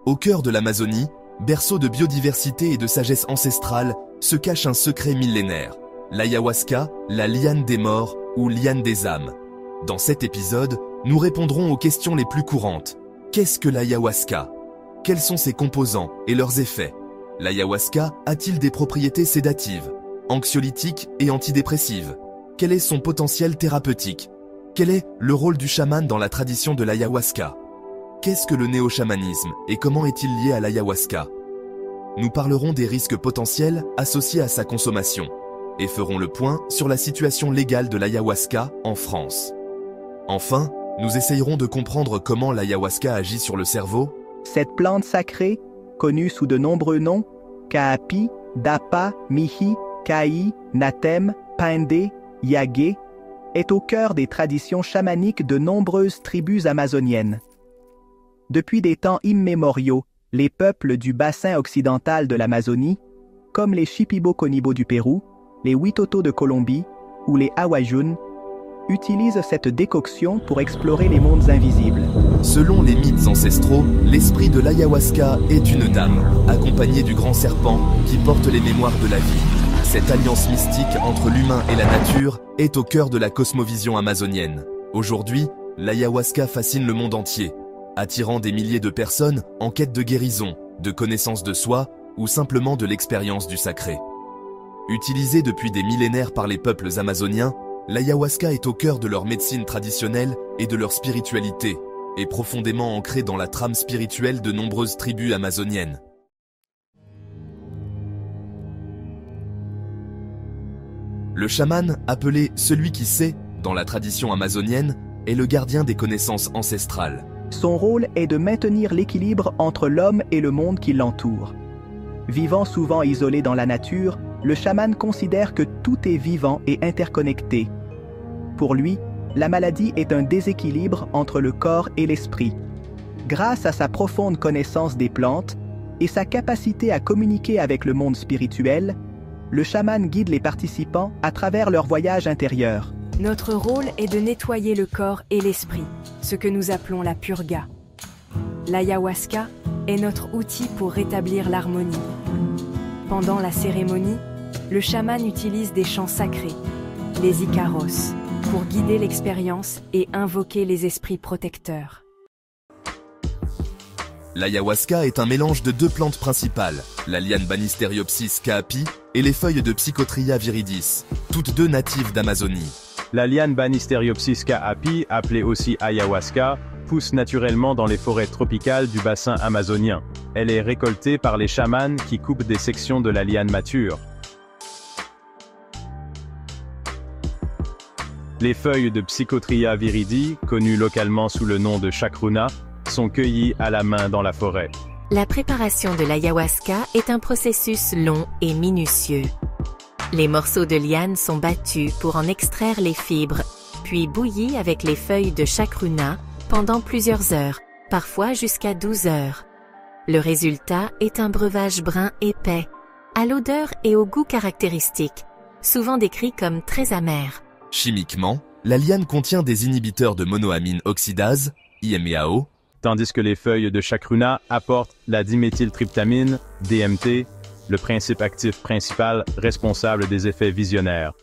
Au cœur de l'Amazonie, berceau de biodiversité et de sagesse ancestrale, se cache un secret millénaire. L'ayahuasca, la liane des morts ou liane des âmes. Dans cet épisode, nous répondrons aux questions les plus courantes. Qu'est-ce que l'ayahuasca? Quels sont ses composants et leurs effets? L'ayahuasca a-t-il des propriétés sédatives, anxiolytiques et antidépressives? Quel est son potentiel thérapeutique? Quel est le rôle du chaman dans la tradition de l'ayahuasca? Qu'est-ce que le néo-chamanisme et comment est-il lié à l'ayahuasca? Nous parlerons des risques potentiels associés à sa consommation et ferons le point sur la situation légale de l'ayahuasca en France. Enfin, nous essayerons de comprendre comment l'ayahuasca agit sur le cerveau. Cette plante sacrée, connue sous de nombreux noms, Kaapi, Dapa, Mihi, Kai, Natem, Pinde, Yagé, est au cœur des traditions chamaniques de nombreuses tribus amazoniennes. Depuis des temps immémoriaux, les peuples du bassin occidental de l'Amazonie, comme les Shipibo-Conibo du Pérou, les Witoto de Colombie ou les Awajun, utilisent cette décoction pour explorer les mondes invisibles. Selon les mythes ancestraux, l'esprit de l'ayahuasca est une dame, accompagnée du grand serpent qui porte les mémoires de la vie. Cette alliance mystique entre l'humain et la nature est au cœur de la cosmovision amazonienne. Aujourd'hui, l'ayahuasca fascine le monde entier, attirant des milliers de personnes en quête de guérison, de connaissance de soi ou simplement de l'expérience du sacré. Utilisée depuis des millénaires par les peuples amazoniens, l'ayahuasca est au cœur de leur médecine traditionnelle et de leur spiritualité, et profondément ancrée dans la trame spirituelle de nombreuses tribus amazoniennes. Le chaman, appelé celui qui sait, dans la tradition amazonienne, est le gardien des connaissances ancestrales. Son rôle est de maintenir l'équilibre entre l'homme et le monde qui l'entoure. Vivant souvent isolé dans la nature, le chaman considère que tout est vivant et interconnecté. Pour lui, la maladie est un déséquilibre entre le corps et l'esprit. Grâce à sa profonde connaissance des plantes et sa capacité à communiquer avec le monde spirituel, le chaman guide les participants à travers leur voyage intérieur. Notre rôle est de nettoyer le corps et l'esprit, ce que nous appelons la purga. L'ayahuasca est notre outil pour rétablir l'harmonie. Pendant la cérémonie, le chaman utilise des chants sacrés, les Icaros, pour guider l'expérience et invoquer les esprits protecteurs. L'ayahuasca est un mélange de deux plantes principales, la liane Banisteriopsis kaapi et les feuilles de Psychotria viridis, toutes deux natives d'Amazonie. La liane Banisteriopsis kaapi, appelée aussi ayahuasca, pousse naturellement dans les forêts tropicales du bassin amazonien. Elle est récoltée par les chamans qui coupent des sections de la liane mature. Les feuilles de Psychotria viridi, connues localement sous le nom de chacruna, sont cueillies à la main dans la forêt. La préparation de l'ayahuasca est un processus long et minutieux. Les morceaux de liane sont battus pour en extraire les fibres, puis bouillis avec les feuilles de chacruna pendant plusieurs heures, parfois jusqu'à 12 heures. Le résultat est un breuvage brun épais, à l'odeur et au goût caractéristiques, souvent décrit comme très amer. Chimiquement, la liane contient des inhibiteurs de monoamine oxydase, IMAO, tandis que les feuilles de chacruna apportent la diméthyltryptamine, DMT, le principe actif principal responsable des effets visionnaires.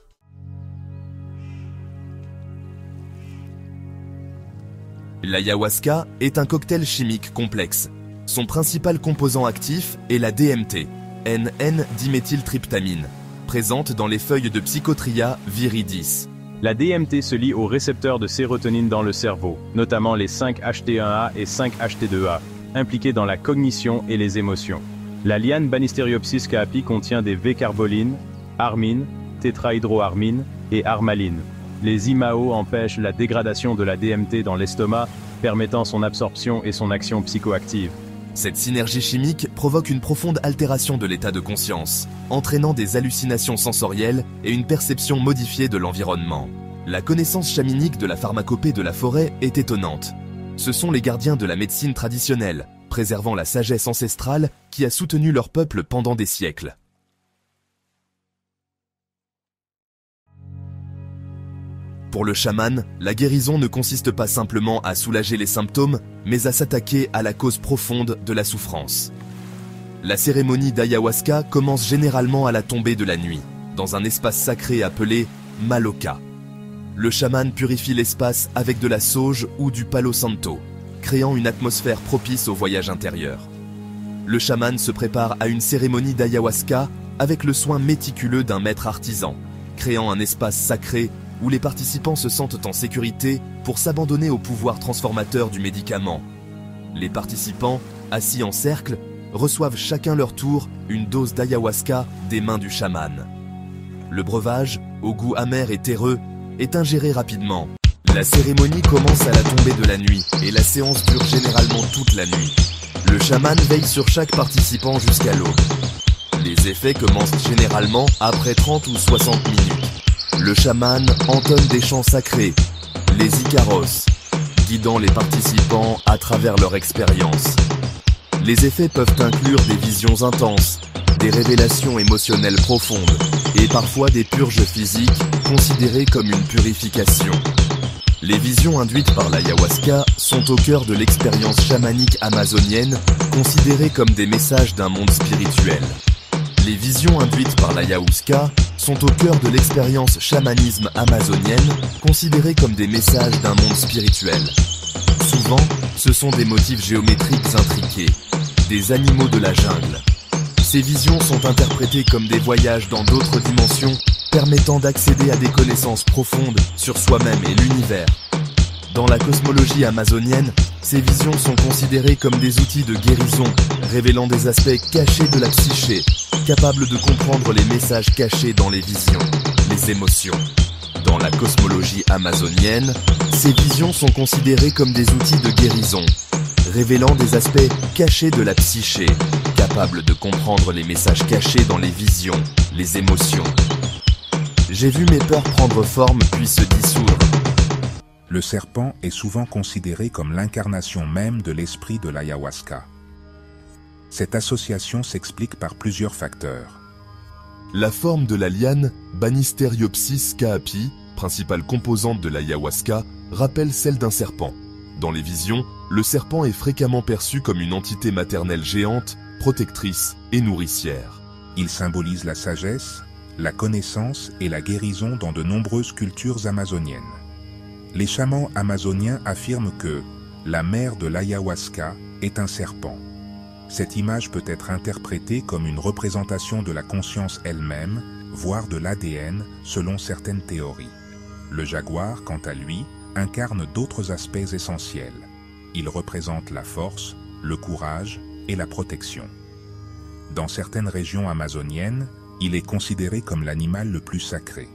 L'ayahuasca est un cocktail chimique complexe. Son principal composant actif est la DMT, N,N-diméthyltryptamine, présente dans les feuilles de Psychotria viridis. La DMT se lie aux récepteurs de sérotonine dans le cerveau, notamment les 5-HT1A et 5-HT2A, impliqués dans la cognition et les émotions. La liane Banisteriopsis kaapi contient des V-carbolines, armine, tétrahydroarmine et armaline. Les IMAO empêchent la dégradation de la DMT dans l'estomac, permettant son absorption et son action psychoactive. Cette synergie chimique provoque une profonde altération de l'état de conscience, entraînant des hallucinations sensorielles et une perception modifiée de l'environnement. La connaissance chamanique de la pharmacopée de la forêt est étonnante. Ce sont les gardiens de la médecine traditionnelle, préservant la sagesse ancestrale qui a soutenu leur peuple pendant des siècles. Pour le chaman, la guérison ne consiste pas simplement à soulager les symptômes, mais à s'attaquer à la cause profonde de la souffrance. La cérémonie d'ayahuasca commence généralement à la tombée de la nuit, dans un espace sacré appelé Maloka. Le chaman purifie l'espace avec de la sauge ou du palo santo, créant une atmosphère propice au voyage intérieur. Le chaman se prépare à une cérémonie d'ayahuasca avec le soin méticuleux d'un maître artisan, créant un espace sacré où les participants se sentent en sécurité pour s'abandonner au pouvoir transformateur du médicament. Les participants, assis en cercle, reçoivent chacun leur tour une dose d'ayahuasca des mains du chaman. Le breuvage, au goût amer et terreux, est ingéré rapidement. La cérémonie commence à la tombée de la nuit et la séance dure généralement toute la nuit. Le chaman veille sur chaque participant jusqu'à l'aube. Les effets commencent généralement après 30 ou 60 minutes. Le chaman entonne des chants sacrés, les Icaros, guidant les participants à travers leur expérience. Les effets peuvent inclure des visions intenses, des révélations émotionnelles profondes et parfois des purges physiques considérées comme une purification. Les visions induites par l'ayahuasca sont au cœur de l'expérience chamanique amazonienne, considérées comme des messages d'un monde spirituel. Les visions induites par l'ayahuasca sont au cœur de l'expérience chamanisme amazonienne, considérées comme des messages d'un monde spirituel. Souvent, ce sont des motifs géométriques intriqués, des animaux de la jungle. Ces visions sont interprétées comme des voyages dans d'autres dimensions, permettant d'accéder à des connaissances profondes sur soi-même et l'univers. Dans la cosmologie amazonienne, ces visions sont considérées comme des outils de guérison, révélant des aspects cachés de la psyché, capables de comprendre les messages cachés dans les visions, les émotions. Dans la cosmologie amazonienne, ces visions sont considérées comme des outils de guérison, révélant des aspects cachés de la psyché, capables de comprendre les messages cachés dans les visions, les émotions. J'ai vu mes peurs prendre forme puis se dissoudre. Le serpent est souvent considéré comme l'incarnation même de l'esprit de l'ayahuasca. Cette association s'explique par plusieurs facteurs. La forme de la liane Banisteriopsis caapi, principale composante de l'ayahuasca, rappelle celle d'un serpent. Dans les visions, le serpent est fréquemment perçu comme une entité maternelle géante, protectrice et nourricière. Il symbolise la sagesse, la connaissance et la guérison dans de nombreuses cultures amazoniennes. Les chamans amazoniens affirment que la mère de l'ayahuasca est un serpent. Cette image peut être interprétée comme une représentation de la conscience elle-même, voire de l'ADN, selon certaines théories. Le jaguar, quant à lui, incarne d'autres aspects essentiels. Il représente la force, le courage et la protection. Dans certaines régions amazoniennes, il est considéré comme l'animal le plus sacré.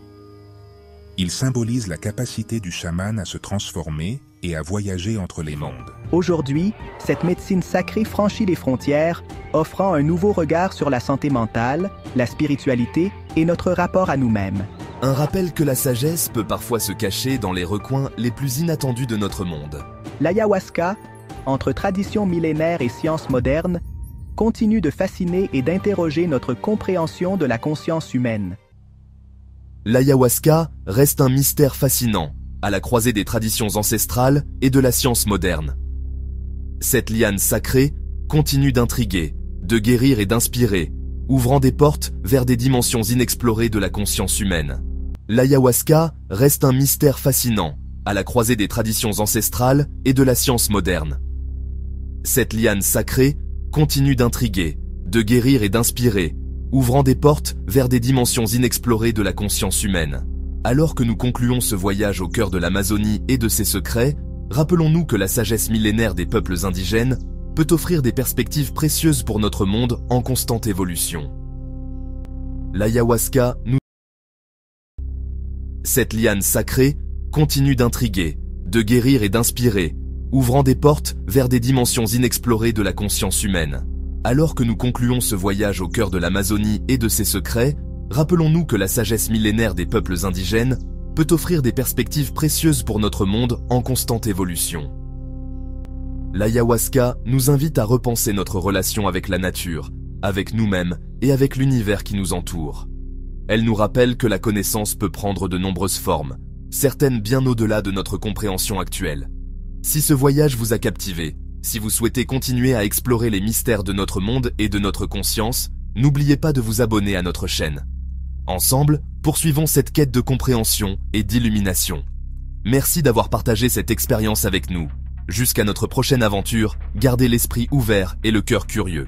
Il symbolise la capacité du chaman à se transformer et à voyager entre les mondes. Aujourd'hui, cette médecine sacrée franchit les frontières, offrant un nouveau regard sur la santé mentale, la spiritualité et notre rapport à nous-mêmes. Un rappel que la sagesse peut parfois se cacher dans les recoins les plus inattendus de notre monde. L'ayahuasca, entre tradition millénaire et science moderne, continue de fasciner et d'interroger notre compréhension de la conscience humaine. L'ayahuasca reste un mystère fascinant, à la croisée des traditions ancestrales et de la science moderne. Cette liane sacrée continue d'intriguer, de guérir et d'inspirer, ouvrant des portes vers des dimensions inexplorées de la conscience humaine. L'ayahuasca reste un mystère fascinant, à la croisée des traditions ancestrales et de la science moderne. Cette liane sacrée continue d'intriguer, de guérir et d'inspirer, ouvrant des portes vers des dimensions inexplorées de la conscience humaine. Alors que nous concluons ce voyage au cœur de l'Amazonie et de ses secrets, rappelons-nous que la sagesse millénaire des peuples indigènes peut offrir des perspectives précieuses pour notre monde en constante évolution. L'ayahuasca nous... Cette liane sacrée continue d'intriguer, de guérir et d'inspirer, ouvrant des portes vers des dimensions inexplorées de la conscience humaine. Alors que nous concluons ce voyage au cœur de l'Amazonie et de ses secrets, rappelons-nous que la sagesse millénaire des peuples indigènes peut offrir des perspectives précieuses pour notre monde en constante évolution. L'ayahuasca nous invite à repenser notre relation avec la nature, avec nous-mêmes et avec l'univers qui nous entoure. Elle nous rappelle que la connaissance peut prendre de nombreuses formes, certaines bien au-delà de notre compréhension actuelle. Si ce voyage vous a captivé, si vous souhaitez continuer à explorer les mystères de notre monde et de notre conscience, n'oubliez pas de vous abonner à notre chaîne. Ensemble, poursuivons cette quête de compréhension et d'illumination. Merci d'avoir partagé cette expérience avec nous. Jusqu'à notre prochaine aventure, gardez l'esprit ouvert et le cœur curieux.